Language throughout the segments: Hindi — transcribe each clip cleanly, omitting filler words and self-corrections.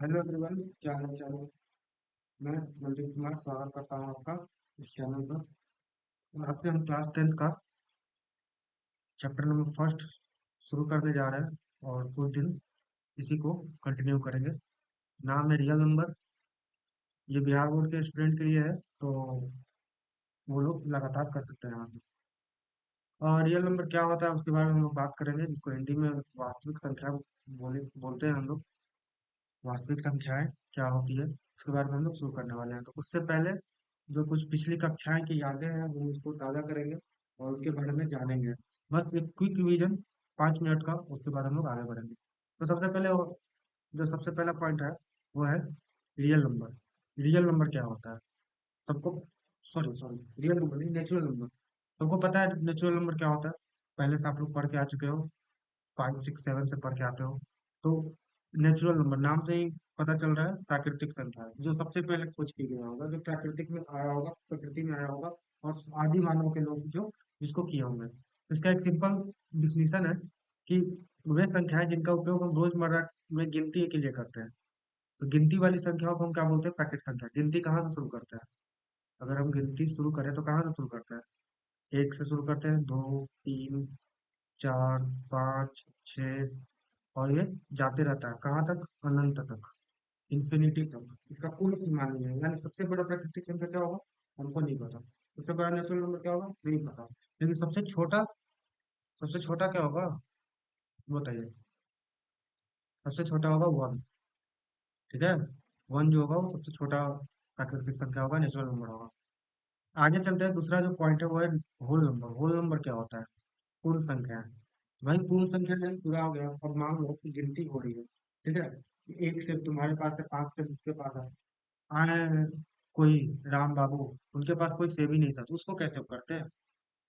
हेलो एवरीवन, क्या हाल चाल है। मैं मनदीप कुमार स्वागत करता हूँ आपका इस चैनल पर। और आज से हम क्लास 10th का चैप्टर नंबर फर्स्ट शुरू करने जा रहे हैं और कुछ दिन इसी को कंटिन्यू करेंगे। नाम है रियल नंबर। ये बिहार बोर्ड के स्टूडेंट के लिए है, तो वो लोग लगातार कर सकते हैं यहाँ से। और रियल नंबर क्या होता है उसके बारे में हम लोग बात करेंगे, जिसको हिंदी में वास्तविक संख्या बोलते हैं हम लोग। वास्तविक संख्याएं क्या होती है उसके बारे में हम लोग शुरू करने वाले हैं। तो उससे पहले जो कुछ पिछली कक्षाएं की यादें हैं वो उसको ताज़ा करेंगे और उसके बारे में जानेंगे। बस एक क्विक रिवीजन 5 मिनट का, उसके बाद हम लोग आगे बढ़ेंगे। तो जो सबसे पहला पॉइंट है वो है रियल नंबर। रियल नंबर क्या होता है सबको, सॉरी सॉरी, रियल नंबर नहीं, नेचुरल नंबर। सबको पता है नेचुरल नंबर क्या होता है, पहले से आप लोग पढ़ के आ चुके हो, 5 6 7 से पढ़ के आते हो। तो नेचुरल नंबर नाम से ही पता चल रहा है प्राकृतिक संख्या है, जो सबसे पहले खोज की गया होगा, जो प्राकृतिक में आया होगा, प्रकृति में आया होगा, और आदि मानव के लोग जो जिसको किए होंगे। इसका एक सिंपल डिफिनीशन है कि वे संख्याएं जिनका उपयोग हम रोजमर्रा में गिनती के लिए करते हैं। तो गिनती वाली संख्याओं को हम क्या बोलते हैं, प्राकृतिक संख्या। गिनती कहाँ से शुरू करते हैं, अगर हम गिनती शुरू करें तो कहाँ से शुरू करते हैं, एक से शुरू करते हैं, दो, तीन, चार, पाँच, छ, और ये जाते रहता है कहाँ तक, अनंत तक, इंफिनिटी तक। इसका कोई सीमा नहीं है। यानी सबसे बड़ा प्राकृतिक संख्या क्या होगा, हमको नहीं पता। सबसे बड़ा नेचुरल नंबर क्या होगा, नहीं पता। लेकिन सबसे छोटा क्या होगा, बताइए। सबसे छोटा होगा वन। ठीक है, वन जो होगा वो सबसे छोटा प्राकृतिक संख्या होगा, नेचुरल नंबर होगा। आगे चलते हैं, दूसरा जो पॉइंट है वो है होल नंबर। होल नंबर क्या होता है, पूर्ण संख्या है। भाई पूर्ण संख्या जब पूरा हो गया, अब मान लो कि गिनती हो रही है, ठीक है। एक से तुम्हारे पास है, पांच से उसके पास है, आए कोई राम बाबू, उनके पास कोई सेब ही नहीं था, तो उसको कैसे करते हैं।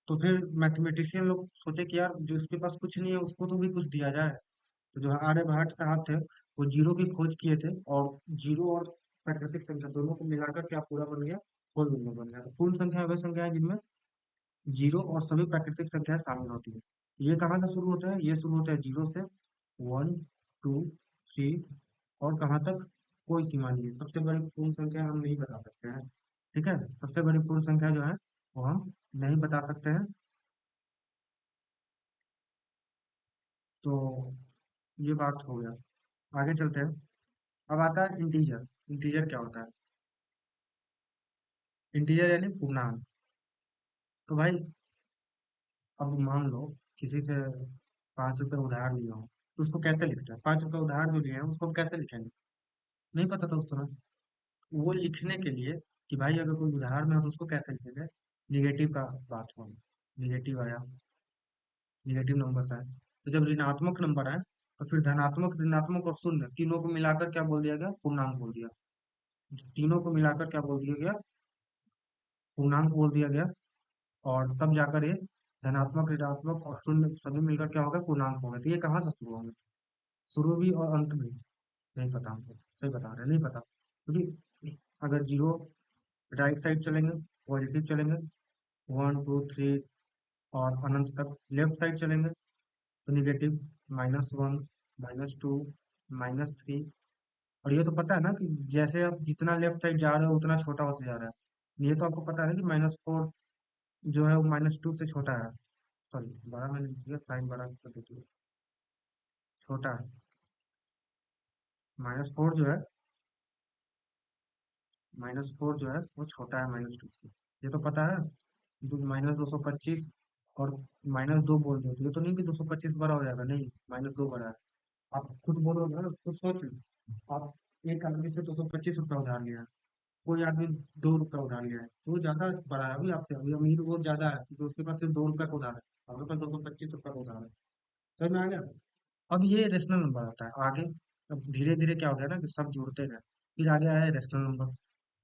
तो फिर मैथमेटिशियन लोग सोचे कि यार जो इसके पास कुछ नहीं है उसको तो भी कुछ दिया जाए। तो जो आर्यभट्ट साहब थे वो जीरो की खोज किए थे, और जीरो और प्राकृतिक संख्या दोनों को मिलाकर क्या पूरा बन गया, होल नंबर बन गया। तो पूर्ण संख्या वह संख्या है जिनमें जीरो और सभी प्राकृतिक संख्याएं शामिल होती है। ये कहाँ से शुरू होता है, ये शुरू होता है जीरो से, वन, टू, थ्री, और कहाँ तक कोई सीमा नहीं है। सबसे बड़ी पूर्ण संख्या हम नहीं बता सकते हैं, ठीक है। सबसे बड़ी पूर्ण संख्या जो है वो हम नहीं बता सकते हैं। तो ये बात हो गया। आगे चलते हैं। अब आता है इंटीजर। इंटीजर क्या होता है, इंटीजर यानी पूर्णांक। तो भाई अब मान लो किसी से 5 रुपए उधार लिया हो, तो उसको कैसे लिखते हैं, 5 रुपए उधार जो लिए हैं उसको हम कैसे लिखेंगे, नहीं पता था उस समय। वो लिखने के लिए कि भाई अगर कोई उधार में हो तो उसको कैसे लिखेंगे, निगेटिव का बात हो, निगेटिव आया, निगेटिव नंबर आए। तो जब ऋणात्मक नंबर आए तो फिर धनात्मक, ऋणात्मक और शून्य तीनों को मिलाकर क्या बोल दिया गया, पूर्णांक बोल दिया। तीनों को मिलाकर क्या बोल दिया गया, पूर्णांक बोल दिया गया। और तब जाकर ये धनात्मक, ऋणात्मक और शून्य सभी मिलकर क्या होगा, पूर्णांक होगा। तो ये कहाँ से शुरू होंगे, शुरू भी और अंत भी नहीं पता हमको, सही बता रहे हैं, नहीं पता। क्योंकि अगर जीरो राइट साइड चलेंगे, पॉजिटिव चलेंगे, 1 2 3, और अनंत तक लेफ्ट साइड चलेंगे तो निगेटिव, -1, -2, -3। और ये तो पता है ना कि जैसे आप जितना लेफ्ट साइड जा रहे हो उतना छोटा होते जा रहा है। ये तो आपको पता है ना कि -4 जो है वो -2 से छोटा है। सॉरी, बड़ा मैंने दिया, साइन बड़ा कर देती हूँ, छोटा है। -4 जो है, -4 जो है वो छोटा है -2 से, ये तो पता है। -225 और -2 बोल दिया तो ये तो नहीं कि 225 बड़ा हो जाएगा, नहीं, -2 बड़ा है। आप खुद बोलोगे ना, खुद सोच लो। आप एक आदमी से 225 रुपया उधार लिया है, कोई आदमी 2 रुपया उधार लिया है, तो वो ज्यादा बड़ा है अभी आपसे, अभी अमीर वो ज्यादा है क्योंकि उसके पास सिर्फ 2 रुपया का उधार है, आपके पास 225 रुपया का उधार है। समझ में आ गया। अब ये रेशनल नंबर आता है आगे। अब धीरे धीरे क्या हो गया ना कि सब जुड़ते गए। फिर आगे आया रेशनल नंबर।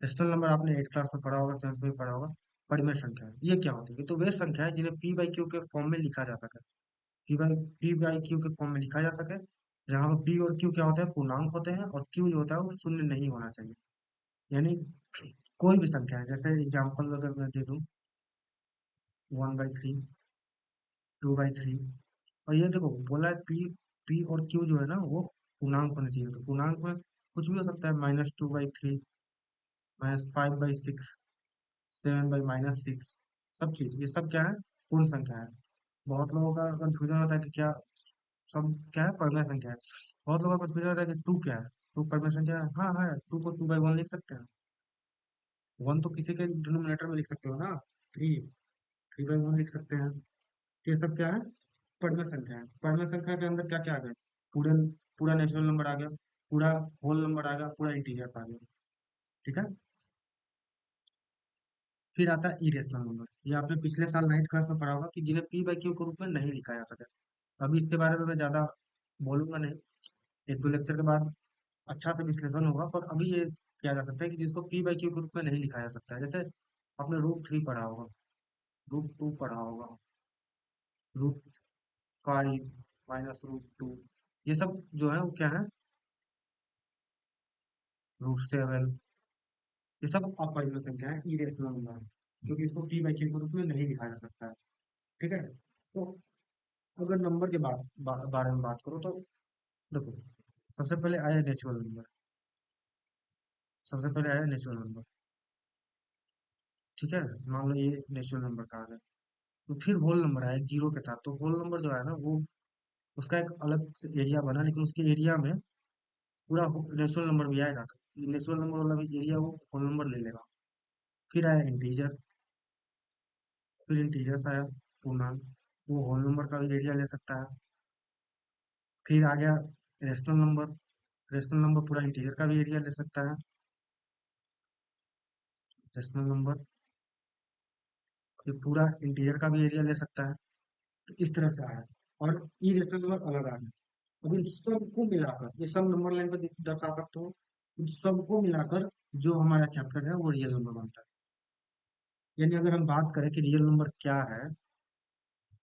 रेशनल नंबर आपने 8 क्लास में पढ़ा होगा, 7th में पढ़ा होगा। परिमेय संख्या है। ये क्या होती है, ये तो वे संख्या है जिन्हें पी बाई क्यू के फॉर्म में लिखा जा सके। पी बाई क्यू के फॉर्म में लिखा जा सके, जहाँ पर पी और क्यू क्या होता है, पूर्णांक होते हैं, और क्यू जो होता है वो शून्य नहीं होना चाहिए। यानी कोई भी संख्या है, जैसे एग्जाम्पल अगर मैं दे दूं, 1/3, 2/3, और ये देखो बोला है पी, पी और क्यू जो है ना वो पूर्णांक होने चाहिए। तो पूर्णांक में कुछ भी हो सकता है, -2/3, -5/6, 7/-6, सब चीज, ये सब क्या है, पूर्ण संख्या है। बहुत लोगों का कंफ्यूजन होता है कि क्या सब क्या है, परिमेय संख्या है। बहुत लोगों का कंफ्यूजन होता है कि टू क्या है, टू परिमेय संख्या है। हाँ है, टू को 2/1 लिख सकते हैं। वन तो किसी के डिनोमिनेटर में लिख सकते हो ना, थ्री, 3/1 लिख सकते हैं। ये सब क्या है, परिमेय संख्या है। परिमेय संख्या के अंदर क्या क्या आ गया, पूरे, पूरा नेचुरल नंबर आ गया, पूरा होल नंबर आ गया, पूरा इंटीजर्स आ गया। ठीक है। फिर आता है इरेशनल नंबर। ये आपने पिछले साल 9th क्लास में पढ़ा होगा कि जिन्हें p/q के रूप में नहीं लिखा जा सके। अभी इसके बारे में मैं ज्यादा बोलूंगा नहीं, एक दो लेक्चर के बाद अच्छा से विश्लेषण होगा। पर अभी ये किया जा सकता है कि जिसको p/q के रूप में नहीं लिखा जा सकता है, जैसे आपने रूट 3 पढ़ा होगा, रूट 2 पढ़ा होगा, रूट 5 -√2, ये सब जो है वो क्या है, रूट 7, ये सब अपरिमेय संख्या है, इरेशनल नंबर है, क्योंकि इसको p/q के रूप में नहीं लिखा जा सकता है। ठीक है। तो अगर नंबर के बारे में बात करो तो देखो, सबसे पहले आया नेचुरल नंबर, सबसे पहले आया नेचुरल नंबर। ठीक है, मान लो ये नेचुरल नंबर कहा गया। तो फिर होल नंबर आया जीरो के साथ। तो होल नंबर जो है ना वो, उसका एक अलग से एरिया बना, लेकिन उसके एरिया में पूरा नेचुरल नंबर भी आएगा, तो नेचुरल नंबर वाला भी एरिया वो होल नंबर ले लेगा। फिर आया इंटीजर, फिर इंटीजर्स आया, पूर्णांक, वो होल नंबर का भी एरिया ले सकता है। फिर आ गया रेशनल नंबर, रेशनल नंबर पूरा इंटीजर का भी एरिया ले सकता है, रेशनल नंबर ये पूरा इंटीजर का भी एरिया ले सकता है। तो इस तरह से आया, और इरेशनल नंबर अलग आ गया। अब इन सबको मिलाकर, ये सब नंबर लाइन पर दर्शा सकते हो, इन सबको मिलाकर जो हमारा चैप्टर है वो रियल नंबर बनता है। यानी अगर हम बात करें कि रियल नंबर क्या है,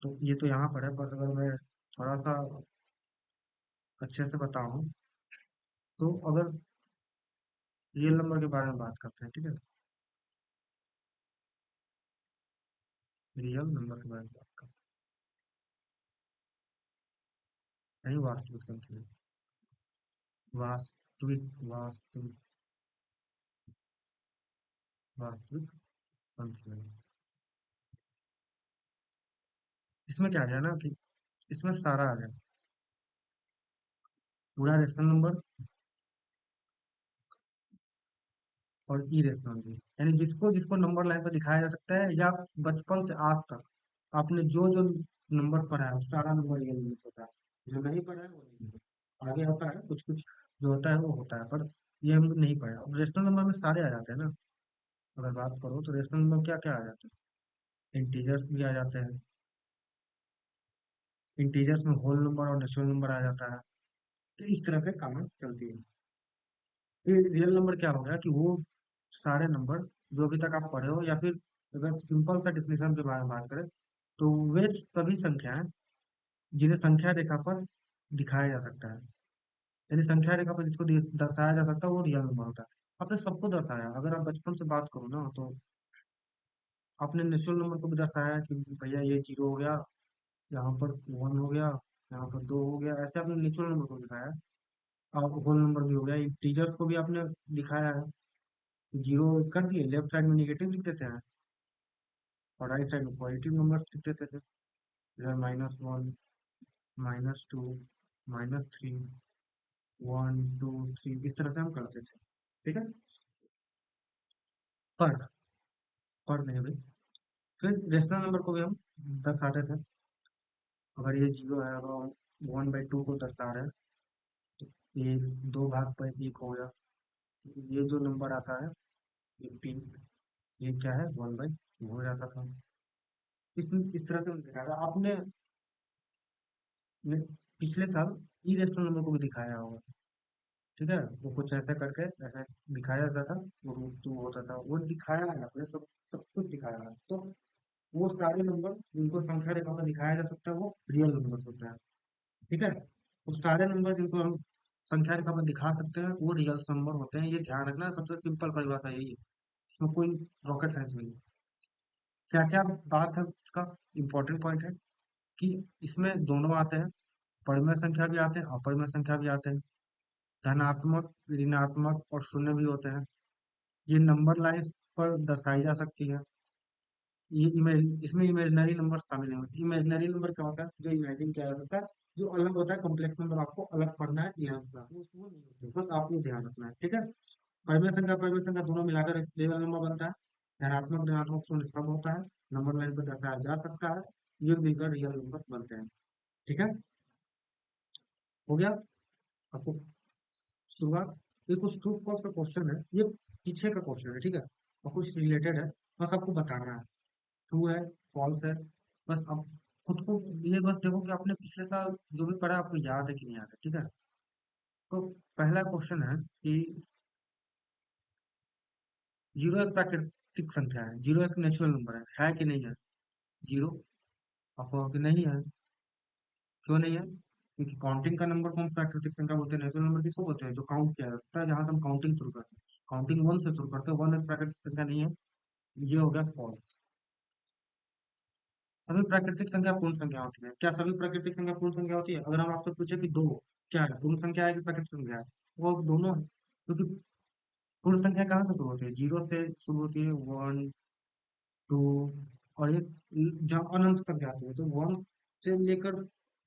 तो ये तो यहाँ पर है, पर अगर मैं थोड़ा सा अच्छे से बताऊं, तो अगर रियल नंबर के बारे में बात करते हैं, ठीक है, रियल नंबर के बारे में बात करते हैं, यानी वास्तविक संख्या, वास्तविक वास्तविक संख्या। इसमें क्या आ गया ना कि इसमें सारा आ गया, पूरा रेशनल नंबर और इरेशनल भी, यानी जिसको जिसको नंबर लाइन पर दिखाया जा सकता है, या बचपन से आज तक आपने जो जो नंबर पढ़ा है वो सारा नंबर रियल नंबर होता है। जो नहीं पढ़ा है वो नहीं होता। आगे होता है कुछ कुछ जो होता है वो होता है, पर ये हम नहीं पढ़े। अब रेशनल नंबर में सारे आ जाते हैं ना, अगर बात करो तो रेशनल नंबर क्या क्या आ जाते हैं, इंटीजर्स भी आ जाते हैं, इंटीजर्स में होल नंबर और नेचुरल नंबर आ जाता है। तो इस तरह से काम चलती है। फिर रियल नंबर क्या हो गया कि वो सारे नंबर जो अभी तक आप पढ़े हो, या फिर अगर सिंपल सा डिफिनेशन के बारे में बात करें, तो वे सभी संख्याएं जिन्हें संख्या रेखा पर दिखाया जा सकता है, यानी संख्या रेखा पर जिसको दर्शाया जा सकता है वो रियल नंबर होता है। आपने सबको दर्शाया, अगर आप बचपन से बात करो ना, तो आपने नेचुरल नंबर को भी दर्शाया कि भैया ये जीरो हो गया, यहाँ पर वन हो गया, यहाँ पर दो हो गया, ऐसे आपने नेचुरल नंबर को दिखाया। और होल नंबर भी हो गया, इंटीजर्स को भी आपने दिखाया है, जीरो कर दिए, लेफ्ट साइड में निगेटिव लिख देते हैं और राइट साइड में पॉजिटिव नंबर लिख देते थे, जैसे -1, -2, -3, 1 2 3, इस तरह से हम करते थे। ठीक है। पर पर नहीं भाई, फिर रेशनल नंबर को भी हम दर्शाते थे। अगर ये जीरो है, अगर हम 1/2 को दर्शा रहे हैं, तो ये 2/1 हो गया। ये जो नंबर आता है, ये p, ये क्या है, 1/2 हो जाता था। इस तरह से हम दिखा रहा आपने ने पिछले साल इरेशनल नंबर को भी दिखाया होगा। ठीक है, वो कुछ ऐसे करके ऐसे दिखाया जाता था, वो √2 होता था, वो दिखाया है आपने, सब सब कुछ दिखाया है। तो वो सारे नंबर जिनको संख्या रेखा में दिखाया जा सकता है वो रियल नंबर होता है। ठीक है। वो सारे नंबर जिनको हम संख्या रेखा में दिखा सकते हैं वो रियल नंबर होते हैं, ये ध्यान रखना, सबसे सिंपल परिभाषा यही है, इसमें कोई रॉकेट साइंस नहीं है। क्या क्या बात है उसका, इम्पोर्टेंट पॉइंट है कि इसमें दोनों आते हैं, परिमेय संख्या भी आते हैं, अपरिमेय संख्या भी आते हैं। धनात्मक, ऋणात्मक और शून्य भी होते हैं। ये नंबर लाइन्स पर दर्शाई जा सकती है। ये इमेज इसमें इमेजिनरी नंबर शामिल नहीं होते। इमेजिनरी नंबर क्या होता है, जो इमेजिन किया जाता है, जो अलग होता है, कॉम्प्लेक्स नंबर आपको अलग पढ़ना है 11th क्लास में, वो नहीं होते, बस आपको ध्यान रखना है, ठीक है। परिमेय संख्या दोनों मिलाकर स्टेबल नंबर बनता है। धनात्मक ऋणात्मक शून्य सब होता है, नंबर लाइन पर दर्शाया जा सकता है, ये मिलकर रियल नंबर बनते हैं, ठीक है। हो गया आपको शुरुआत। ये कुछ ट्रू फॉल्स का क्वेश्चन है, ये पीछे का क्वेश्चन है, ठीक है, और कुछ रिलेटेड है, बस आपको बताना है ट्रू है फॉल्स है। बस अब खुद को ये बस देखो कि आपने पिछले साल जो भी पढ़ा आपको याद है कि नहीं याद है, ठीक है। तो पहला क्वेश्चन है कि जीरो एक प्राकृतिक संख्या है, जीरो एक नेचुरल नंबर है कि नहीं है? जीरो, आपको कि नहीं है, क्यों नहीं है? क्योंकि काउंटिंग का नंबर को हम प्राकृतिक संख्या बोलते हैं, नेचुरल नंबर किसको बोलते हैं, जो काउंट किया जा सकता है, जहां से हम काउंटिंग शुरू करते हैं, काउंटिंग वन से शुरू करते हैं, वन एक प्राकृतिक संख्या नहीं है, ये हो गया फॉल्स। सभी प्राकृतिक संख्या पूर्ण संख्या होती है, क्या सभी प्राकृतिक संख्या पूर्ण संख्या होती है? अगर हम आपसे पूछे कि दो क्या है, पूर्ण संख्या है कि प्राकृतिक संख्या है, वो दोनों है, क्योंकि पूर्ण संख्या कहाँ से शुरू होती है, जीरो से शुरू होती है, वन टू, और ये जब अनंत तक जाती है, तो वन से लेकर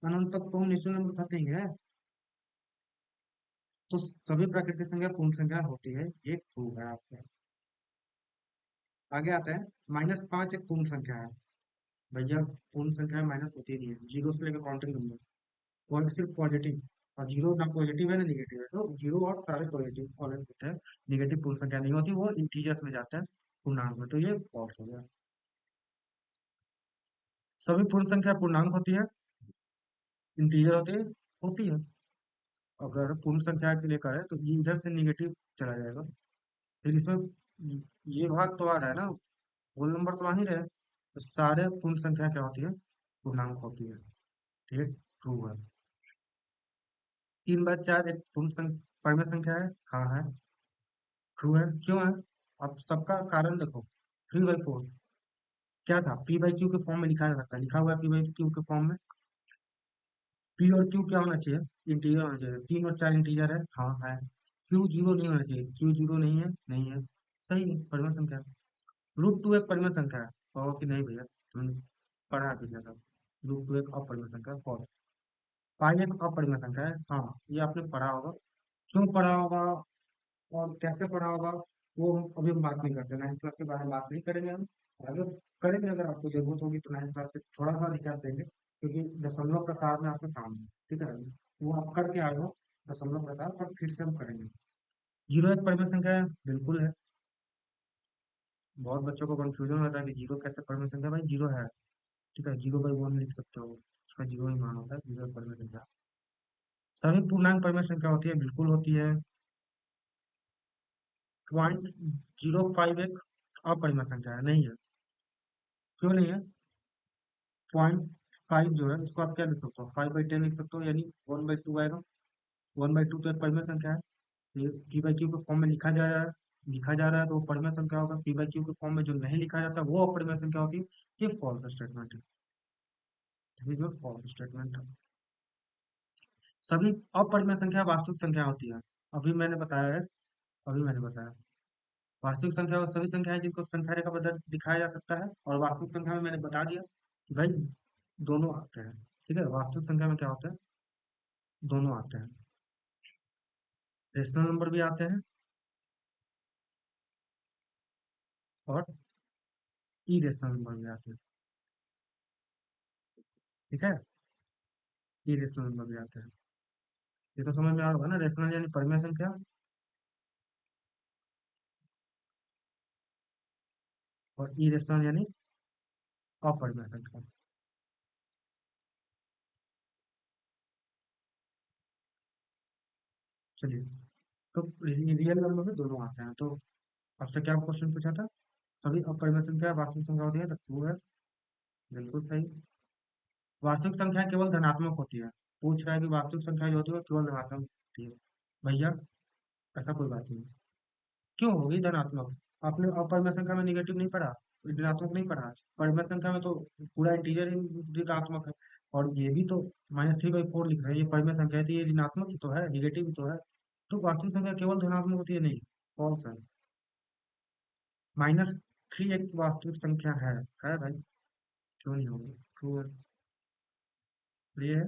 अनंत तक तो हम निश्चित नंबर कहते ही हैं। तो सभी प्राकृतिक संख्या पूर्ण संख्या होती है, ये ट्रू है आपका। आगे आते हैं, -5 एक पूर्ण संख्या है। भैया पूर्ण संख्या माइनस होती नहीं है, जीरो से लेकर काउंटिंग नंबर सिर्फ पॉजिटिव, और जीरो ना पॉजिटिव है ना निगेटिव है, तो जीरो और सारे पॉजिटिव ऑलरेडी होते हैं। निगेटिव पूर्ण संख्या नहीं होती, वो इंटीजर्स में जाते हैं, पूर्णांक में, तो ये फॉल्स हो गया। सभी पूर्ण संख्या पूर्णांक होती है, इंटीजर होती है। अगर पूर्ण संख्या के लिए करें तो ये इधर से निगेटिव चला जाएगा, फिर इसमें ये भाग तो आ रहा है ना, होल नंबर तो आ ही रहे, तो सारे पूर्ण संख्या क्या होती है, पूर्णांक होती है, ठीक है, ट्रू है। 3/4 एक पूर्ण संख्या परिमेय संख्या है, हाँ है, ट्रू है, क्यों है? अब सबका कारण देखो, 3/4 क्या था, पी बाई क्यू के फॉर्म में लिखा जा सकता है, लिखा हुआ है पी बाई क्यू के फॉर्म में। पी और क्यू क्या होना चाहिए, इंटीजर होना चाहिए, 3 और 4 इंटीजर है, हाँ है। क्यू जीरो नहीं होना चाहिए, क्यू जीरो नहीं है, नहीं है, सही है, परिमेय संख्या है। √2 एक परिमेय संख्या है, कहो कि नहीं भैया, तुमने पढ़ा है पिछले साल, √2 एक अपरिमेय संख्या है, फॉल्स। पाई एक अपरिमेय संख्या है, हाँ, ये आपने पढ़ा होगा, क्यों पढ़ा होगा और कैसे पढ़ा होगा, वो हम अभी हम बात नहीं करते, 9th क्लास के बारे में बात नहीं करेंगे हम। अगर करेंगे, अगर आपको जरूरत होगी तो 9th क्लास से थोड़ा सा रिकैप देंगे, क्योंकि दशमलव प्रसार में आपका काम है, ठीक है, वो आप करके आए हो दशमलव प्रसार, पर फिर से हम करेंगे। जीरो एक परिमेय संख्या है, बिल्कुल है। बहुत बच्चों को कंफ्यूजन होता है कि जीरो कैसे परिमेय संख्या, भाई जीरो है, ठीक है, 0/1 लिख सकते हो, उसका जीरो ही मान होता है, जीरो एक परिमेय संख्या। सभी पूर्णांक परिमेय संख्या होती है, बिल्कुल होती है। 0.05 एक अपरिमेय संख्या है, नहीं है, क्यों नहीं है? 0.5 जो है उसको आप क्या लिख सकते हो, 5/10 लिख सकते हो, यानी 1/2 आएगा। 1/2 तो एक परिमेय संख्या है, तो ये पी बाई क्यू के फॉर्म में लिखा जा रहा है, तो वो परिमेय संख्या होगा। पी बाई क्यू के फॉर्म में जो नहीं लिखा जाता वो अपरिमेय संख्या होती है, ये फॉल्स स्टेटमेंट है, this is your false statement. सभी अपरिमेय संख्या वास्तविक संख्या होती है, अभी मैंने बताया है, अभी मैंने बताया, वास्तविक संख्या वो सभी संख्या है जिनको संख्या रेखा पर दिखाया जा सकता है, और वास्तविक संख्या में मैंने बता दिया कि भाई दोनों आते हैं, ठीक है, वास्तविक संख्या में क्या होता है, दोनों आते हैं, रेशनल नंबर भी आते हैं और इरेशनल नंबर भी आते हैं, ठीक है, इरेशनल नंबर भी आते हैं। ये तो समझ में आ रहा होगा ना, रेशनल यानी परिमेय संख्या, और इरेशनल यानी अपरिमेय संख्या। चलिए, तो रियल नंबर में दोनों आते हैं, तो आपसे क्या क्वेश्चन पूछा था, सभी अपरिमेय संख्या वास्तविक संख्या होती है, तो ट्रू है, बिल्कुल सही। वास्तविक संख्या केवल धनात्मक होती है, पूछ रहा है कि वास्तविक संख्या जो होती है वो केवल धनात्मक होती है, भैया ऐसा कोई बात नहीं, क्यों होगी धनात्मक? आपने अपरिमेय संख्या में निगेटिव नहीं पढ़ा, ऋणात्मक नहीं पढ़ा, परिमेय संख्या में तो पूरा इंटीजर ही ऋणात्मक है, और ये भी तो -3/4 लिख रहे हैं, ये परिमेय संख्या है, तो ये ऋणात्मक ही तो है, निगेटिव ही तो है, तो वास्तविक संख्या केवल धनात्मक होती है? नहीं, फॉल्स है। -3 एक वास्तविक संख्या है भाई? क्यों नहीं होगी? ट्रू है। ये है,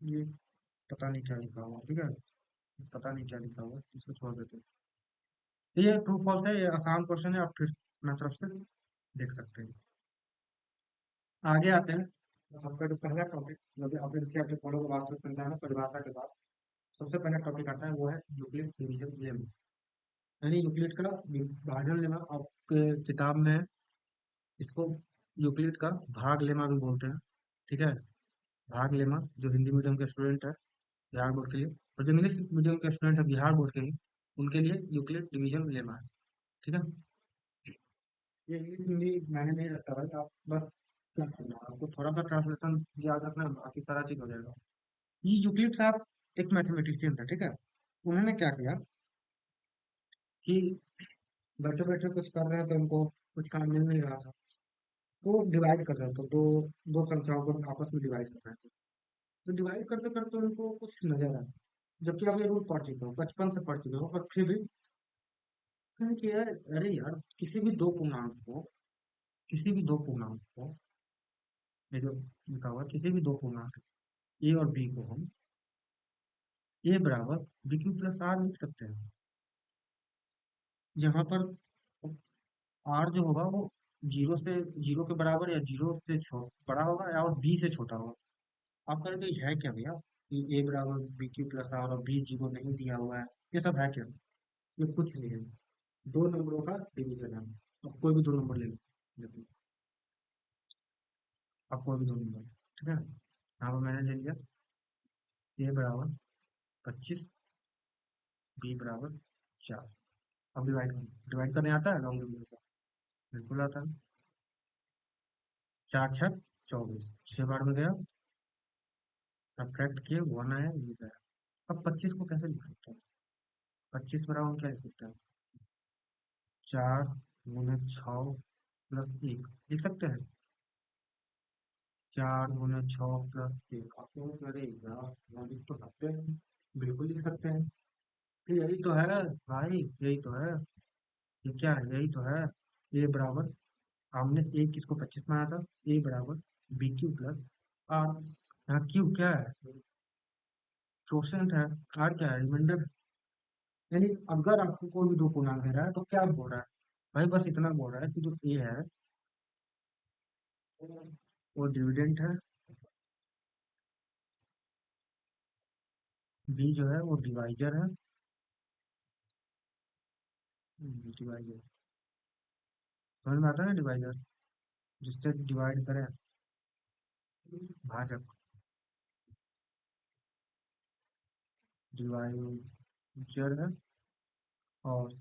ये पता नहीं क्या लिखा हुआ, ठीक है, पता नहीं क्या लिखा हुआ, इसको छोड़ देते हैं। तो ये ट्रू फॉल्स है, ये आसान क्वेश्चन है, आप फिर अपना तरफ से देख सकते हैं। आगे आते हैं। आपका जो पहला टॉपिक, मतलब आपने देखिए आपके पढ़ो को वास्तविक संख्या में परिभाषा के बाद सबसे पहला टॉपिक आता है, वो है यूक्लिड डिवीजन लेमा, यानी यूक्लिड का विभाजन लेमा। आपके किताब में इसको यूक्लिड का भाग लेमा भी बोलते हैं, ठीक है। भाग लेमा जो हिंदी मीडियम के स्टूडेंट है बिहार बोर्ड के लिए, और जो इंग्लिश मीडियम के स्टूडेंट है बिहार बोर्ड के लिए, उनके लिए यूक्लिड डिवीजन लेमा है, ठीक है। ये इंग्लिश हिंदी मैंने नहीं रखा भाई, आप बस क्या करना है, आपको थोड़ा सा ट्रांसलेशन याद रखना है, बाकी सारा चीज हो जाएगा। ये यूक्लिड साहब एक मैथमेटिशियन था, ठीक है। उन्होंने क्या किया कि बैठे बैठे कुछ कर रहे हैं तो उनको कुछ काम मिल नहीं रहा था, तो डिवाइड कर रहे थे, दो दो संख्याओं को आपस में डिवाइड कर रहे थे। तो डिवाइड करते करते उनको कुछ नजर आया, जबकि आप ये रूल पढ़ चुके हो, बचपन से पढ़ चुके हो, पर फिर भी कहें कि यार, अरे यार, किसी भी दो पूर्णांक को, ये जो लिखा हुआ है, किसी भी दो पूर्णांक ए और बी को हम ए बराबर बी क्यू प्लस आर लिख सकते हैं, जहां पर आर जो होगा वो जीरो से जीरो के बराबर या जीरो से बड़ा होगा, या और बी से छोटा होगा। आप कहेंगे ये है क्या भैया, कि ए बराबर बी क्यू प्लस आर और बी जीरो नहीं दिया हुआ है, ये सब है क्या? ये कुछ नहीं है, दो नंबरों का डिवीजन है। अब कोई भी दो नंबर ले लो, देखो, अब कोई भी दो नंबर, ठीक है। यहाँ पर मैंने ले लिया ए बराबर 25, बी बराबर 4। अब डिवाइड करने आता है लॉन्ग डिवीजन से? बिल्कुल आता है। 4 छक 24, 6 बार में गया, सब्ट्रैक्ट किए, 1 आया, ये गया। अब 25 को कैसे लिख सकते हैं? 25 बराबर क्या लिख सकते हैं? 4 गुने 6 प्लस 1 लिख सकते हैं। 4 गुने 6 प्लस 1, आप लोग अरे यार, यहाँ लिख तो सकते हैं, बिल्कुल लिख सकते हैं। तो यही तो है भाई, यही तो है। ये क्या है? यही तो है। ए बराबर, हमने ए किसको 25 माना था? ए बराबर बी क्यू प्लस आर। यहाँ क्यू क्या है? क्वेश्चन है। आर क्या है? रिमाइंडर। यानी अगर आपको कोई भी दो पूर्णांक दे रहा है तो क्या बोल रहा है? भाई बस इतना बोल रहा है कि जो ए है वो डिविडेंट है, बी जो है वो डिवाइजर है, डिवाइजर, समझ में आता है ना? डिवाइजर जिससे डिवाइड करें, भाजक, डिवाइजर है। और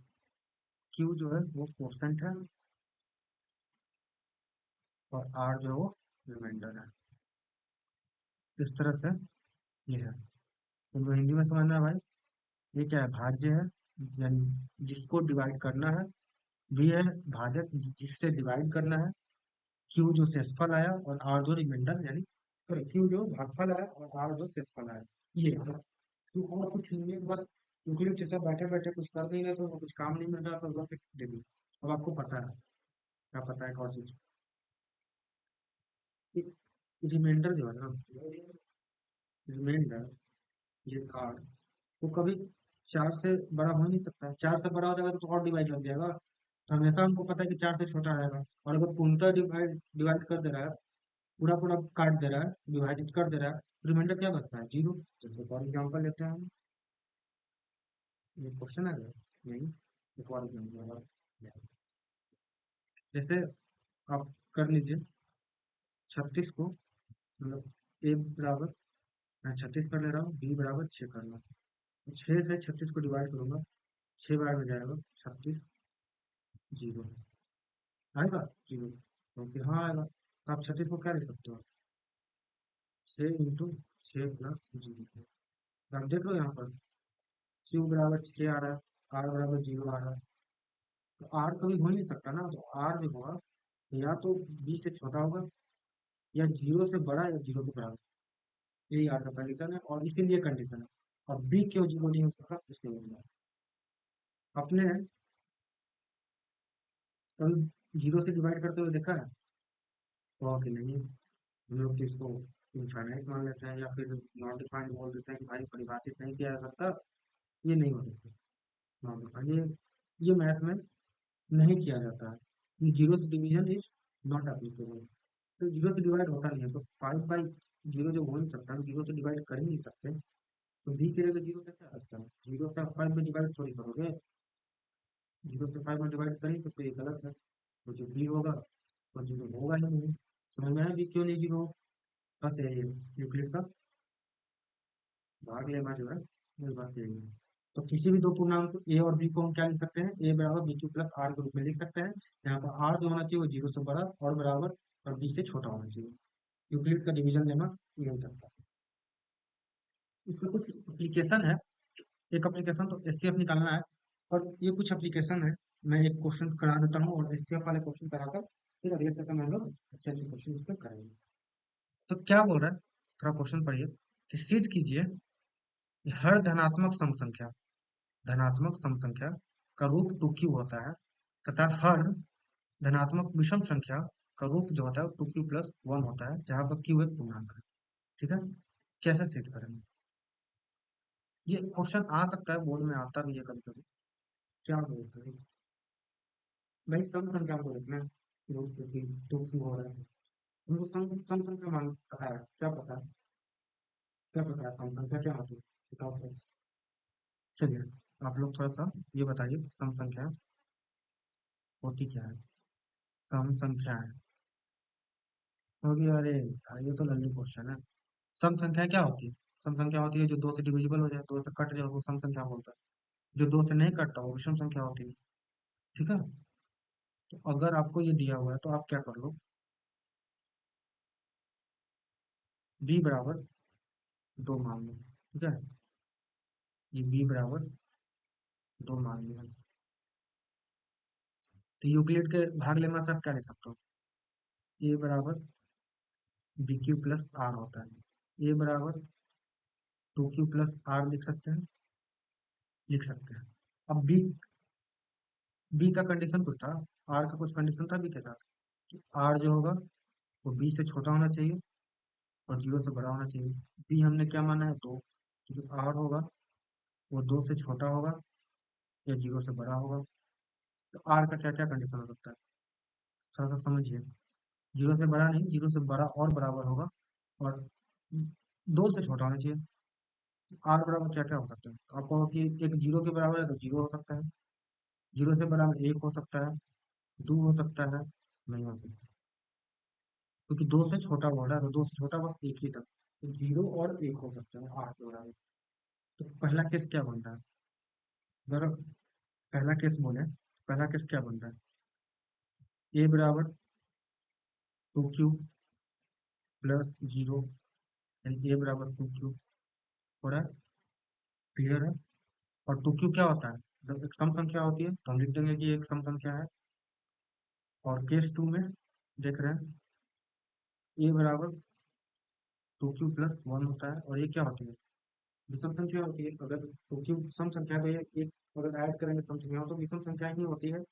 क्यू जो है वो कोसेंट है, और आर जो है वो रिमाइंडर है। इस तरह से ये है। तुमको हिंदी में समझना है भाई, ये क्या है? भाज्य है, यानी जिसको डिवाइड करना है। बी है भाजक, जिससे डिवाइड करना है। क्यू जो शेषफल आया, और आर जो रिमाइंडर, यानी क्यू जो भागफल आया और आर जो शेषफल आया। ये है। क्यू और कुछ नहीं है, बस यूक्लिड जैसा बैठे बैठे कुछ कर नहीं रहे, तो कुछ काम नहीं मिल रहा, तो बस दे दी। अब आपको पता है, क्या पता है कौन सी चीज? कि रिमाइंडर जो है ना, रिमाइंडर, ये आर, वो कभी 4 से बड़ा हो नहीं सकता है। 4 से बड़ा हो जाएगा तो और डिवाइड लग जाएगा, तो हमेशा हमको पता है कि 4 से छोटा रहेगा। और अगर पूर्णतः डिवाइड डिवाइड कर दे रहा है, पूरा पूरा काट दे रहा है, विभाजित कर दे रहा है, रिमाइंडर क्या बचता है? जीरो। जैसे फॉर एग्जाम्पल लेते हैं हम, ये क्वेश्चन है यही, फॉर एग्जाम्पल जैसे आप कर लीजिए 36 को, मतलब ए बराबर, मैं 36 कर ले रहा हूँ, बी बराबर 6 करना। 6 से 36 को डिवाइड करूंगा, 6 बार में जाएगा, 36, जीरो आएगा, जीरो, क्योंकि हाँ आएगा। तो आप 36 को क्या लिख सकते हो? 6 × 6 प्लस 0। तो आप देख लो यहाँ पर, क्यू बराबर 6 आ रहा है, आर बराबर 0 आ रहा है, तो आर कभी हो नहीं सकता ना, तो आर जो होगा या तो बी से छोटा होगा, या जीरो से बड़ा, या जीरो के बराबर। यही आर का कंडीशन है, और इसीलिए कंडीशन है और बी क्यों जीरो नहीं हो सकता इसलिए बोल रहा हूं। आपने कभी जीरो से डिवाइड करते हुए देखा है? तो कि नहीं, हम लोग तो इसको इनफाइनाइट मान लेते हैं या फिर नॉट डिफाइंड बोल देते हैं कि भाई परिभाषित नहीं किया जा सकता, ये नहीं हो सकता। नॉट डिफाइंड ये मैथ में नहीं किया जाता है। जीरो से डिवीजन इज नॉट एप्लीकेबल। तो जीरो से डिवाइड होता नहीं है, तो 5/0 जो हो नहीं सकता, जीरो से डिवाइड कर ही नहीं सकते, तो बी के जगह जीरो कैसे आ सकता है? जीरो से आप 5 में डिवाइड थोड़ी करोगे, जीरो से 5 में डिवाइड करेंगे तो ये गलत है, तो जो बी होगा वो जीरो होगा ही नहीं। समझ में आया बी क्यों नहीं जीरो? बस यही है यूक्लिड का भाग लेना जो है, मेरे पास यही है। तो किसी भी दो पूर्णांक ए और बी को हम क्या लिख सकते हैं? ए बराबर बी क्यू प्लस आर के रूप में लिख सकते हैं। यहाँ पर आर जो होना चाहिए वो जीरो से बड़ा और बराबर और बी से छोटा होना चाहिए। यूक्लिड का डिवीजन लेना यही करता है। इसमें कुछ एप्लीकेशन है। एक एप्लीकेशन तो एचसीएफ निकालना है, और ये कुछ एप्लीकेशन है। मैं एक क्वेश्चन करा देता हूँ और एचसीएफ वाले क्वेश्चन कराकर फिर अगले सेशन में हम लोग अच्छे अच्छे क्वेश्चन इसमें करेंगे। तो क्या बोल रहा है, थोड़ा क्वेश्चन पढ़िए कि सिद्ध कीजिए कि हर धनात्मक सम संख्या का रूप 2q होता है, तथा हर धनात्मक विषम संख्या का रूप जो होता है वो 2q+1 होता है, जहां पर q एक पूर्णांक है। ठीक है, कैसे सिद्ध करेंगे? ये क्वेश्चन आ सकता है, बोर्ड में आता भी है कभी कभी। क्या बोलते हैं भाई, सम संख्या को देखना है, रूप 2q हो रहा है, उनको सम संख्या मान पता है, क्या पता है? क्या पता है सम संख्या क्या होती है? बताओ सर। चलिए, आप लोग थोड़ा सा ये बताइए कि सम संख्या होती क्या है। सम संख्या है, क्योंकि अरे यार, ये तो लल्ली क्वेश्चन है। सम संख्या क्या होती है? सम संख्या होती है जो दो से डिविजिबल हो जाए, दो से कट जाए, वो सम संख्या बोलता है। जो दो से नहीं कटता वो विषम संख्या होती है। ठीक है, तो अगर आपको ये दिया हुआ है तो आप क्या कर लो, बी बराबर 2 मान लो। ठीक है, ये बी बराबर 2 मान लिया। तो यूक्लिड के भाग लेमा से आप क्या लिख सकते हो? ए बराबर बी क्यू प्लस आर होता है। ए बराबर 2q+r लिख सकते हैं। अब बी का कंडीशन कुछ था, आर का कुछ कंडीशन था बी के साथ, कि आर जो होगा वो बी से छोटा होना चाहिए और जीरो से बड़ा होना चाहिए। बी हमने क्या माना है? 2। तो जो आर होगा वो 2 से छोटा होगा या जीरो से बड़ा होगा। तो आर का क्या क्या कंडीशन हो सकता है, थोड़ा सा समझिए। जीरो से बड़ा नहीं, जीरो से बड़ा और बराबर होगा, और 2 से छोटा होना चाहिए। तो आर बराबर क्या क्या हो सकता है? तो आपको कि एक जीरो के बराबर है तो जीरो हो सकता है, जीरो से बराबर एक हो सकता है, दो हो सकता है, नहीं हो सकता, क्योंकि दो से छोटा बोल रहा है, तो दो से छोटा बस एक ही तक, तो जीरो और एक हो सकता है आठ के बराबर। तो पहला केस क्या बन रहा है? अगर पहला केस बोले, पहला केस क्या बन रहा है? ए बराबर 2q+0, यानी ए बराबर 2q हो रहा है। क्लियर है? और 2q क्या होता है? जब एक सम संख्या होती है तो हम लिख देंगे कि एक सम संख्या है। और केस टू में देख रहे हैं, ए बराबर 2q+1 होता है, और ये क्या होती है? विषम संख्या होती है। अगर क्योंकि सम संख्या में एक अगर ऐड करेंगे सम संख्या तो विषम संख्या ही होती है।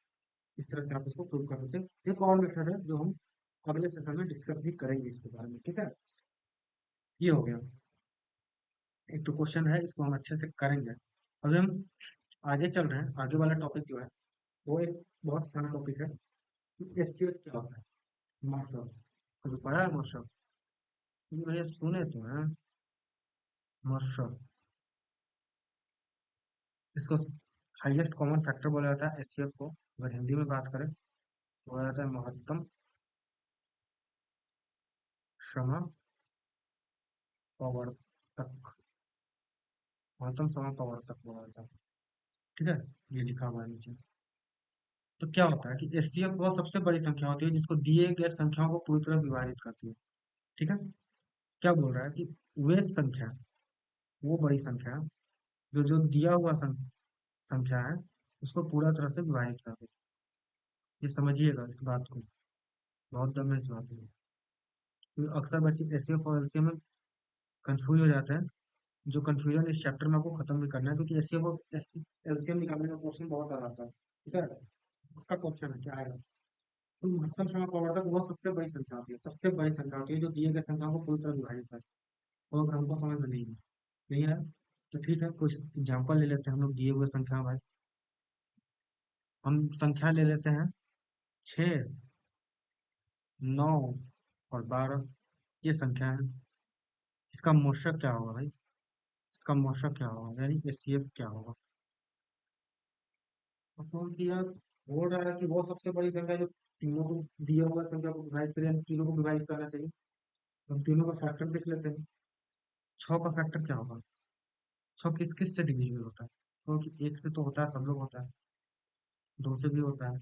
इस तरह से आप इसको प्रूव कर सकते हैं। एक और मेथड है जो हम अगले सेशन में डिस्कस भी करेंगे इसके बारे में। ठीक है, ये हो गया। एक तो क्वेश्चन है, इसको हम अच्छे से करेंगे। अभी हम आगे चल रहे हैं। आगे वाला टॉपिक जो है वो एक बहुत सारा टॉपिक है। एसक्यूएल क्या होता है? मार्शल, कभी पढ़ा है मार्शल? ये भैया सुने तो हैं, मार्शल। इसको हाईएस्ट कॉमन फैक्टर बोला जाता है एचसीएफ को। अगर हिंदी में बात करें तो बोला जाता है महत्तम समापवर्तक, महत्तम समापवर्तक बोला जाता है। ठीक है, ये लिखा हुआ है नीचे। तो क्या होता है कि एचसीएफ वह सबसे बड़ी संख्या होती है जिसको दिए गए संख्याओं को पूरी तरह विभाजित करती है। ठीक है, क्या बोल रहा है कि वे संख्या, वो बड़ी संख्या जो जो दिया हुआ संख्या है उसको पूरा तरह से विभाजित करती है। ये समझिएगा इस बात को, बहुत दम है इस बात में। क्योंकि अक्सर बच्चे एचसीएफ और एलसीएम में कंफ्यूज हो जाते हैं, जो कंफ्यूजन इस चैप्टर में आपको खत्म भी करना है, क्योंकि एलसीएम निकालने का क्वेश्चन बहुत सारा आता है। ठीक है, पक्का क्वेश्चन है, क्या आएगा? तो महत्तम संख्या प्रवर्धक वो सबसे बड़ी संख्या होती है, सबसे बड़ी संख्या होती है जो दिए गए संख्याओं को पूरी तरह विभाजित करे। और अगर हमको समझ में नहीं है तो ठीक है, कुछ एग्जाम्पल ले लेते हैं हम लोग दिए हुए संख्या भाई। हम संख्या ले लेते हैं 6, 9 और 12। ये संख्या है। इसका मोशक क्या होगा भाई? इसका मोशक क्या होगा, यानी एचसीएफ क्या होगा? अब कौन सी यार बोल रहा है कि वो सबसे बड़ी संख्या जो तीनों को दिया हुआ संख्या को विभाजित करें, यानी तीनों को विभाजित करना चाहिए। हम तीनों का फैक्टर देख लेते हैं। 6 का फैक्टर क्या होगा? 6 किस किस से डिविजिबल होता है? क्योंकि एक से तो होता है, सब लोग होता है। 2 से भी होता है,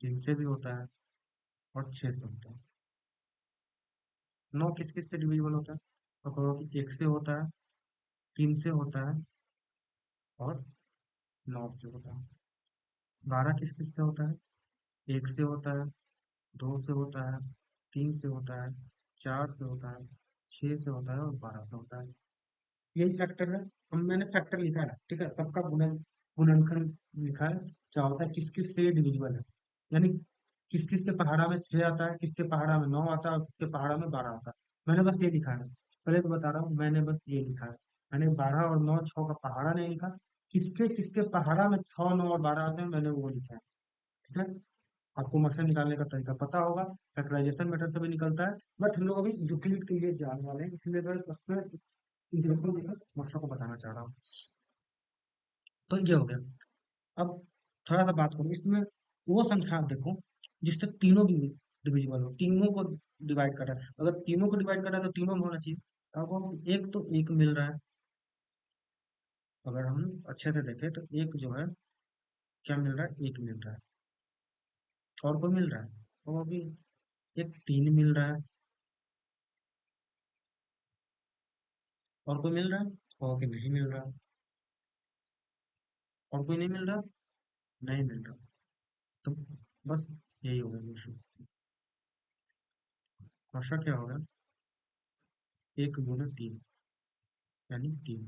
3 से भी होता है, और 6 से होता है। 9 किस किस से डिविजिबल होता है? तो कहो कि 1 से होता है, 3 से होता है, और 9 से होता है। 12 किस किस से होता है? 1 से होता है, 2 से होता है, 3 से होता है, 4 से होता है, 6 से होता है, और 12 से होता है। यही फैक्टर है। हम मैंने फैक्टर लिखा है, ठीक है, सबका गुणनखंड लिखा है। क्या होता है, किस किस से डिविजिबल है, यानी किस किस के पहाड़ा में 6 आता है, किसके पहाड़ा में 9 आता है, और किसके पहाड़ा में 12 आता है। मैंने बस ये लिखा है, पहले तो बता रहा हूँ, मैंने बस ये लिखा है। मैंने 12 और 9, 6 का पहाड़ा नहीं लिखा। किसके किसके पहाड़ा में 6, 9 और 12 आते हैं, मैंने वो लिखा है। ठीक है, आपको मक्सद निकालने का तरीका पता होगा। फैक्टराइजेशन मेथड से भी निकलता है, बट हम लोग अभी यूक्लिड के लिए जाने वाले हैं, इसलिए मैं उसमें एग्जाम्पल देकर मक्सद को बताना चाह रहा हूँ। तो ये हो गया। अब थोड़ा सा बात करूँ इसमें। वो संख्या आप देखो जिससे तीनों भी डिविजिबल हो, तीनों को डिवाइड कर रहा है। अगर तीनों को डिवाइड कर रहा है तो तीनों में होना चाहिए। आपको एक तो एक मिल रहा है। अगर हम अच्छे से देखें तो एक जो है, क्या मिल रहा है? एक मिल रहा है। और कोई मिल रहा है? और भी एक 3 मिल रहा है। और कोई मिल रहा है? और कि नहीं मिल रहा। और कोई नहीं मिल रहा। नहीं मिल रहा। तो बस यही होगा इशू। भाषा क्या होगा? 1 गुना 3, यानी 3।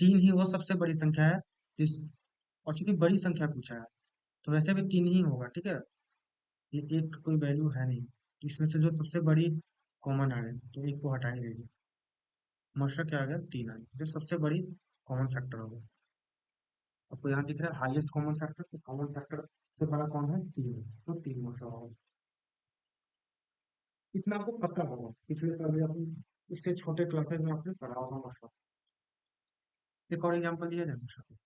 3 ही वो सबसे बड़ी संख्या है जिस, और चूंकि बड़ी संख्या पूछा है तो वैसे भी 3 ही होगा। ठीक है, ये एक का कोई वैल्यू है नहीं, तो इसमें से जो सबसे बड़ी कॉमन आ गई तो एक को हटा ही दीजिए। मशा क्या आ गया? 3 आ गया, जो सबसे बड़ी कॉमन फैक्टर होगा। आपको यहाँ दिख रहा है हाईएस्ट कॉमन फैक्टर, तो कॉमन फैक्टर सबसे बड़ा कौन है? 3 है, तो 3 मशा होगा। इतना आपको पता होगा, पिछले साल भी आपने इससे छोटे क्लासेस में आपने पढ़ा होगा मशा। एक और एग्जाम्पल दिया जाए मशा को।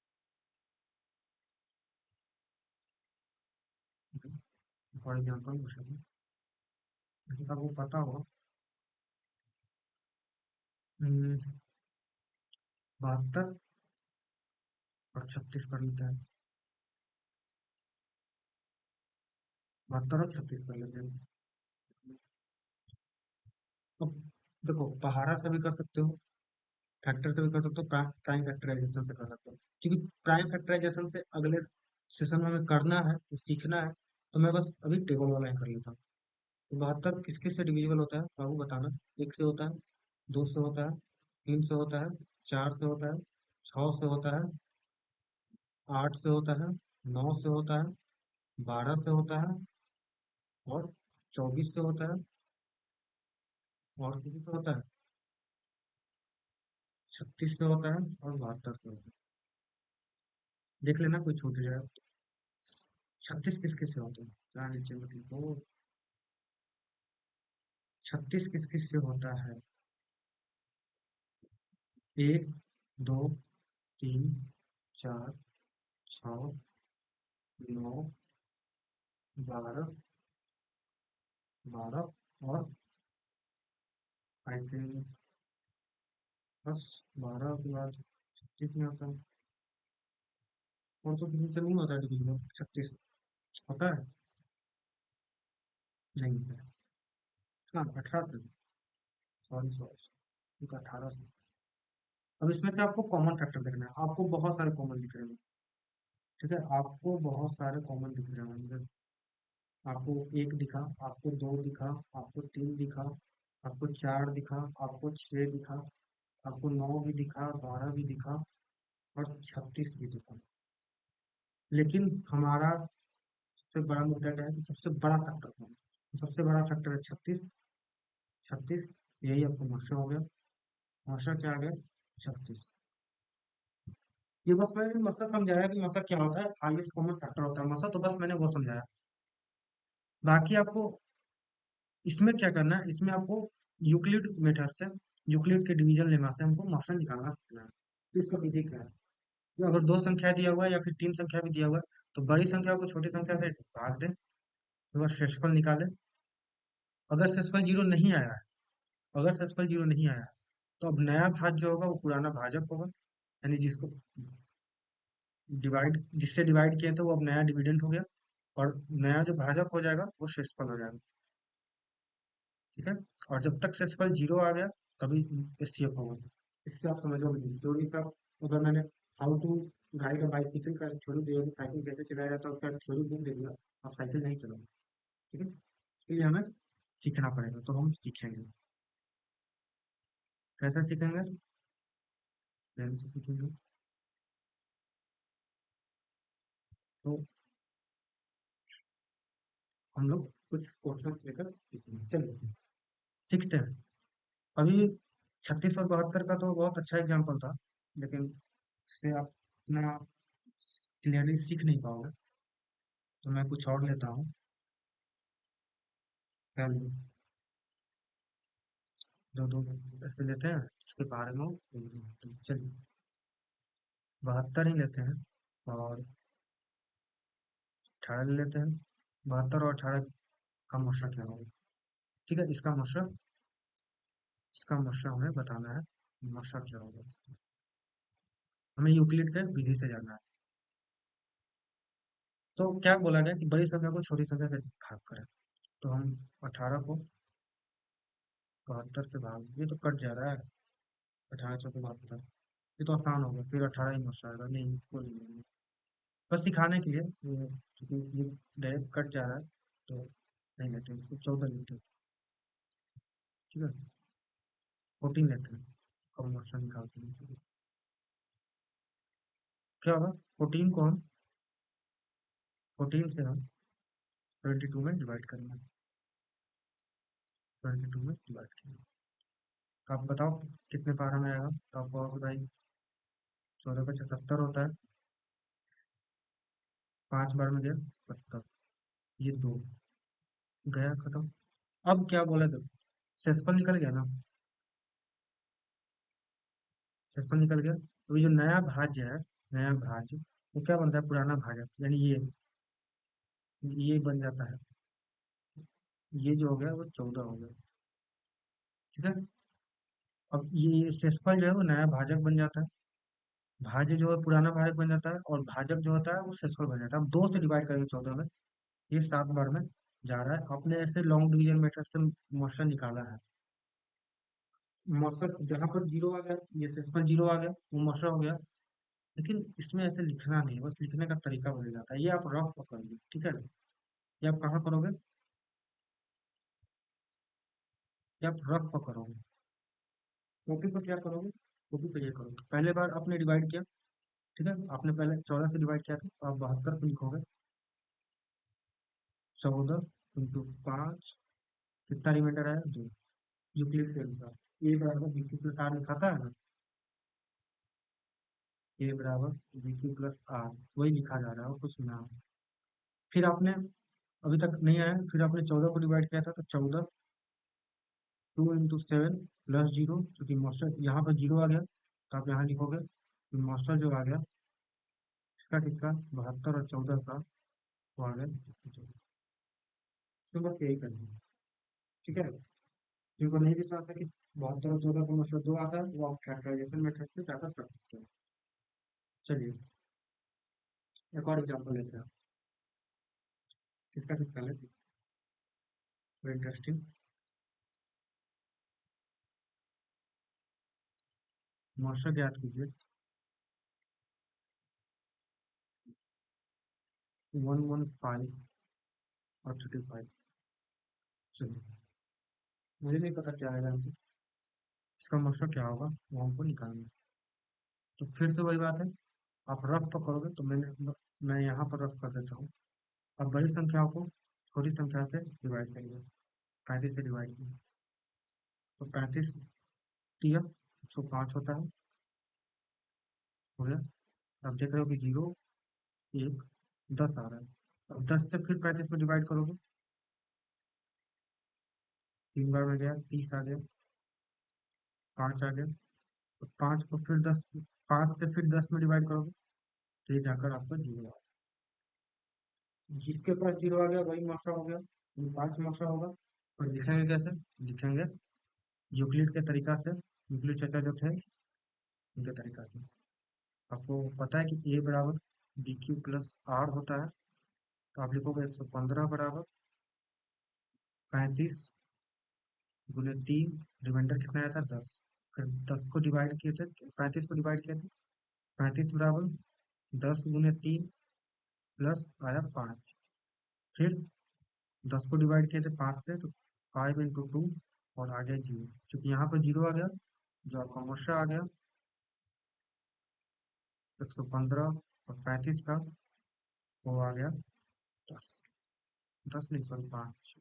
एक और एग्जाम्पल मशा को, वैसे तो आपको पता होगा। 72 और 36 कर लेते हैं। 72 और 36 कर लेते हैं। अब देखो, पहाड़ा से भी कर सकते हो, फैक्टर से भी कर सकते हो, प्राइम फैक्टराइजेशन से कर सकते हो। क्योंकि प्राइम फैक्टराइजेशन से अगले सेशन में हमें करना है, तो सीखना है। तो मैं बस अभी टेबल वाला ही कर लेता हूँ। तो 72 किस किस से डिविजिबल होता है बाबू बताना? 1 से होता है, 2 से होता है, 3 से होता है, 4 से होता है, 6 से होता है, 8 से होता है, 9 से होता है, 12 से होता है, और 24 से होता है, और किसी से होता है, 36 से होता है, और 72 से होता है। देख लेना कोई छूट जाए। 36 किस किस से होता है? जरा नीचे मत लिखो। 36 किस किस से होता है? 1, 2, 3, 4, 6, 9, 12, 12, और आई थिंक बस 12 के बाद 36 में होता है। और तो किसी से नहीं होता है डिवीजन 36। होता है? नहीं होता है। हाँ, 18 से। सॉरी सॉरी, 18 से। अब इसमें से आपको कॉमन फैक्टर देखना है, आपको बहुत सारे कॉमन दिख रहे हैं। ठीक है, आपको बहुत सारे कॉमन दिख रहे हैं। आपको 1 दिखा, आपको 2 दिखा, आपको 3 दिखा, आपको 4 दिखा, आपको 6 दिखा, आपको 9 भी दिखा, 12 भी दिखा और 36 भी दिखा। लेकिन हमारा सबसे बड़ा मुद्दा क्या है कि सबसे बड़ा फैक्टर कौन है? सबसे बड़ा फैक्टर है 36। 36, यही आपको मशा हो गया। मशा क्या आ गया? 36। ये बस मैंने मसा समझाया कि मसा क्या होता है, हाईएस्ट कॉमन फैक्टर होता है मसा, तो बस मैंने वो समझाया। बाकी आपको इसमें क्या करना है, इसमें आपको यूक्लिड मेथड से, यूक्लिड के डिवीजन लेमा से हमको मोशन निकालना सीखना है। तो इसका विधि क्या है कि अगर दो संख्या दिया हुआ है या फिर तीन संख्या भी दिया हुआ है, तो बड़ी संख्या को छोटी संख्या से भाग दें, तो बस शेषफल निकालें। अगर शेषफल जीरो नहीं आया है, अगर शेषफल जीरो नहीं आया है, तो अब नया भाज्य जो होगा वो पुराना भाजक होगा, यानी जिसको डिवाइड, जिससे डिवाइड किया था वो अब नया डिविडेंड हो गया, और नया जो भाजक हो जाएगा वो शेषफल हो जाएगा। ठीक है। और जब तक शेषफल जीरो आ गया तभी एचसीएफ होगा। इससे आप समझोगे नहीं थ्योरी का। अगर मैंने how to ride a bicycle का थ्योरी दिया कि साइकिल कैसे चलाया जाता है उसका थ्योरी बुक दे दिया, आप साइकिल नहीं चलाओगे। ठीक है। इसलिए हमें सीखना पड़ेगा, तो हम सीखेंगे। कैसे सीखेंगे? ध्यान से सीखेंगे। तो हम लोग कुछ क्वेश्चन लेकर सीखेंगे, चलिए सीखते हैं। अभी 36 और 72 का तो बहुत अच्छा एग्जाम्पल था, लेकिन इससे आप इतना क्लियरली सीख नहीं पाओगे, तो मैं कुछ और लेता हूँ। क्या लूँ? जो दो ऐसे लेते हैं जिसके बारे में तो चलिए 72 ही लेते हैं, और 18 ले लेते हैं। 72 और 18 का मशा क्या होगा? ठीक है, इसका मशा हमें बताना है। मशा क्या होगा इसका? हमें यूक्लिड के विधि से जाना है। तो क्या बोला गया कि बड़ी संख्या को छोटी संख्या से भाग करें। तो हम 18 को 72 से भाग, ये तो कट जा रहा है। 18 चौके 72, ये तो आसान हो गया, फिर 18 ही मशा आएगा, नहीं इसको नहीं लेंगे। बस सिखाने के लिए चूंकि ये डायरेक्ट कट जा रहा है, तो नहीं लेते इसको, 14 लेते हैं। ठीक है, 14 लेते हैं। कॉम्बिनेशन निकालते हैं इसको। क्या होगा? 14 को हम 14 से हम 72 में डिवाइड करेंगे। 72 में डिवाइड करेंगे, तो आप बताओ कितने पारा में आएगा? तो आपको होगा भाई 14 × 75 होता है, 5 बार में गया 70, ये दो गया, खत्म। अब क्या बोला? देखो, सेसफल निकल गया ना, सेसफल निकल गया, तो ये जो नया भाज्य है, नया भाज्य वो क्या बनता है? पुराना भाजक, यानी ये बन जाता है। ये जो हो गया वो 14 हो गया। ठीक है। अब ये शेषफल जो है वो नया भाजक बन जाता है। भाज्य जो है पुराना भाजक बन जाता है, और भाजक जो होता है वो शेषफल बन जाता है। अब 2 से डिवाइड करेंगे 14 में, ये 7 बार में जा रहा है। आपने ऐसे लॉन्ग डिवीजन मेथड से मोशन निकाला है। मोशन जहां पर जीरो आ गया, ये शेषफल जीरो आ गया, वो मोशन हो गया। लेकिन इसमें ऐसे लिखना नहीं है, बस लिखने का तरीका बदल जाता है। ये आप रफ पकड़ोगे, ठीक है? ये आप कहाँ करोगे? ये आप रफ पकड़ोगे। कॉपी पर क्या करोगे? कॉपी पर ये करोगे, पहले बार आपने डिवाइड किया। ठीक है, आपने पहले 14 से डिवाइड किया था, तो आप 72 को लिखोगे। 14 × 5, कितना रिमाइंडर आया? 2। यूक्लिड के अनुसार ए बराबर बी क्यू प्लस आर लिखाता है ना, ए बराबर बी क्यू प्लस आर, वही लिखा जा रहा है और कुछ ना। फिर आपने अभी तक नहीं आया, फिर आपने 14 को डिवाइड किया था, तो 14 2 × 7 प्लस जीरो, क्योंकि मास्टर यहाँ पर जीरो आ गया, तो आप यहाँ लिखोगे मास्टर जो आ गया इसका किसका, 72 और 14 का, वो आ गया। तो बस यही करना है। ठीक है। जिनको नहीं विश्वास है कि 72 और 14 का मतलब 2 आता है, वो आप फैक्टराइजेशन मेथड से जाकर कर सकते हो। चलिए एक और एग्जाम्पल लेते हैं। किसका लेते हैं? इंटरेस्टिंग। मास्टर ज्ञात कीजिए। 115 और 35। चलिए मुझे नहीं पता क्या आएगा आंसर। इसका मौसम क्या होगा वो हमको निकालना है। तो फिर से वही बात है, आप रफ तो करोगे तो मैं यहाँ पर रफ कर देता हूँ। अब बड़ी संख्याओं को छोटी संख्या से डिवाइड करिए। 35 से डिवाइड किया तो 35 किया 105 होता है, हो गया। अब देख रहे हो कि 0 1 10 आ रहा है। अब 10 से फिर 35 में डिवाइड करोगे, 3 बार में गया 30 आ गया, 5 आ गया। तो 5 को फिर 10, 5 से फिर 10 में डिवाइड करोगे तो ये जाकर आपका 0 आ। जिसके पास 0 आ गया वही मौसा हो गया, 5 मौसा होगा। और लिखेंगे कैसे? लिखेंगे यूक्लिड के तरीका से, यूक्लिड चाचा जो थे उनके तरीका से। आपको पता है कि ए बराबर बी क्यू प्लस आर होता है, तो आप लिखोगे 115 बराबर 35 गुने 3, रिमाइंडर कितना आया था 10। फिर 10 को डिवाइड किए थे, 35 को डिवाइड किए थे, 35 बराबर 10 गुने 3 प्लस आया 5। फिर 10 को डिवाइड किए थे 5 से, तो 5 इंटू 2 और आ गया 0। चूंकि यहाँ पर 0 आ गया, जो आपका मोशा आ गया 115 और 35 का वो आ गया 10। 10 नहीं सॉरी 5,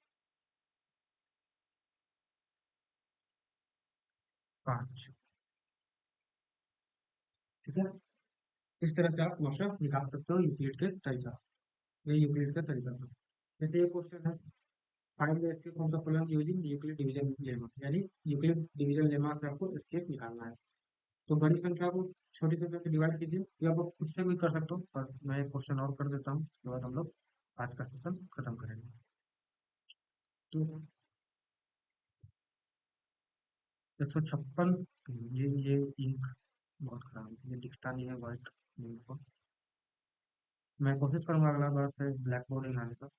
5। ठीक है, इस तरह से आप मोशा निकाल सकते हो यूक्लिड के तरीका से। ये यूक्लिड का तरीका था। जैसे ये क्वेश्चन है, find the escape from the problem using Euclid division lemma, यानी यूक्लिड डिवीजन लेमा से आपको एस्केप निकालना है। तो बड़ी संख्या को छोटी संख्या से डिवाइड कीजिए, या आप खुद से भी कर सकते हो, पर मैं एक क्वेश्चन और कर देता हूँ, उसके बाद हम लोग आज का सेशन खत्म करेंगे। तो 156, ये इंक बहुत खराब है, ये दिखता नहीं है व्हाइट को। मैं कोशिश करूंगा अगला बार से ब्लैक बोर्ड ही लाने का।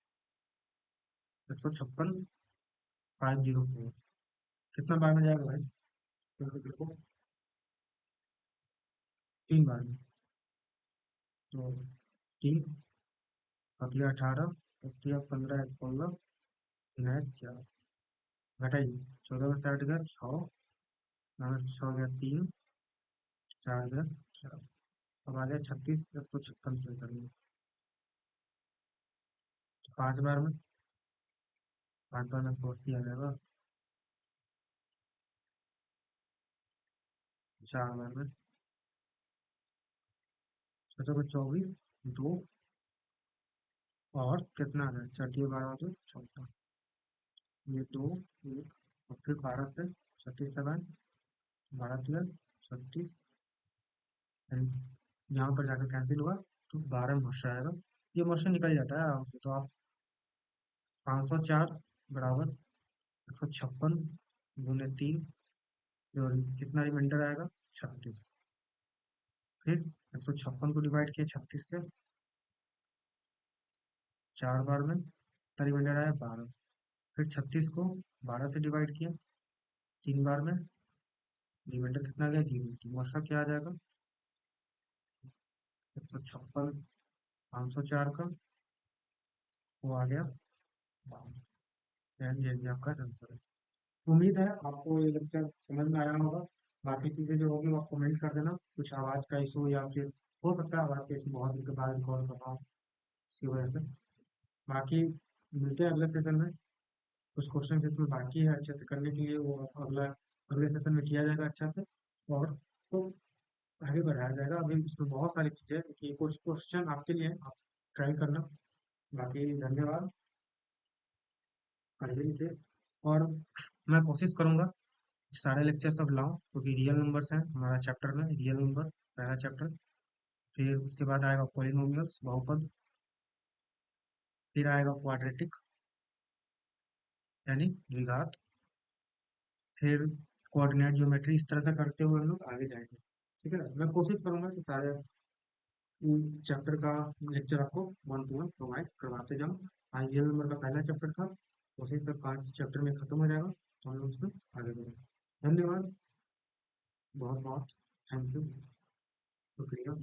156 504 कितना बार में जाएगा भाई? फिर से देखो, 3 बार में। तो 3 7 18 10 15 16 4 घटाइए, 14 में से 8 गया 6, 9 में से 6 गया 3, 4 गया 4। अब आ गया 36, 156 से करेंगे। 5 बार में, 5 बार में 180 आ जाएगा। 4 बार में सोचो को 24 2 और कितना आ गया, छठी 12 तो 14, ये 2 1 और फिर 12 से 36 तक आए, 12 12 36, यहाँ पर जाकर कैंसिल हुआ तो 12 मोशन आएगा। ये मोशन निकल जाता है आराम से। तो आप 504 बराबर 156 गुने 3, और कितना रिमाइंडर आएगा 36। फिर 156 को डिवाइड किया 36 से, 4 बार में, कितना रिमाइंडर आया 12। फिर 36 को 12 से डिवाइड किया 3 बार में, रिमाइंडर कितना आ गया 0। तो मौसा क्या आ जाएगा 156 504 का वो आ गया 12। ये भी आपका आंसर है। उम्मीद है आपको ये लेक्चर समझ में आया होगा। बाकी चीजें जो होगी वो आप कमेंट कर देना। कुछ आवाज का इशू या फिर हो सकता है आवाज का इशू बहुत दिन के बाद रिकॉर्ड कर रहा हूँ, इसकी वजह से। बाकी मिलते हैं अगले सेशन में। कुछ क्वेश्चन इसमें बाकी है अच्छे से करने के लिए, वो अगले सेशन में किया जाएगा अच्छा से, और उसको आगे बढ़ाया जाएगा। अभी इसमें बहुत सारी चीजें हैं कि कुछ क्वेश्चन आपके लिए हैं, आप ट्राई करना। बाकी धन्यवाद, पढ़ने के। और मैं कोशिश करूंगा कि सारे लेक्चर सब लाऊं, क्योंकि रियल नंबर्स हैं हमारा चैप्टर में, रियल नंबर पहला चैप्टर। फिर उसके बाद आएगा पॉलिनोमियल्स बहुपद, फिर आएगा क्वाड्रेटिक यानी द्विघात, फिर कोऑर्डिनेट ज्योमेट्री। इस तरह से करते हुए हम लोग आगे जाएंगे। ठीक है, मैं कोशिश करूंगा कि सारे चैप्टर का लेक्चर आपको 1 to 1 प्रोवाइड करवाते जाऊँ। आज रियल नंबर का पहला चैप्टर था, कोशिश से 5 चैप्टर में खत्म हो जाएगा, तो हम लोग उसमें आगे बढ़ेंगे। धन्यवाद, बहुत बहुत थैंक यू, शुक्रिया।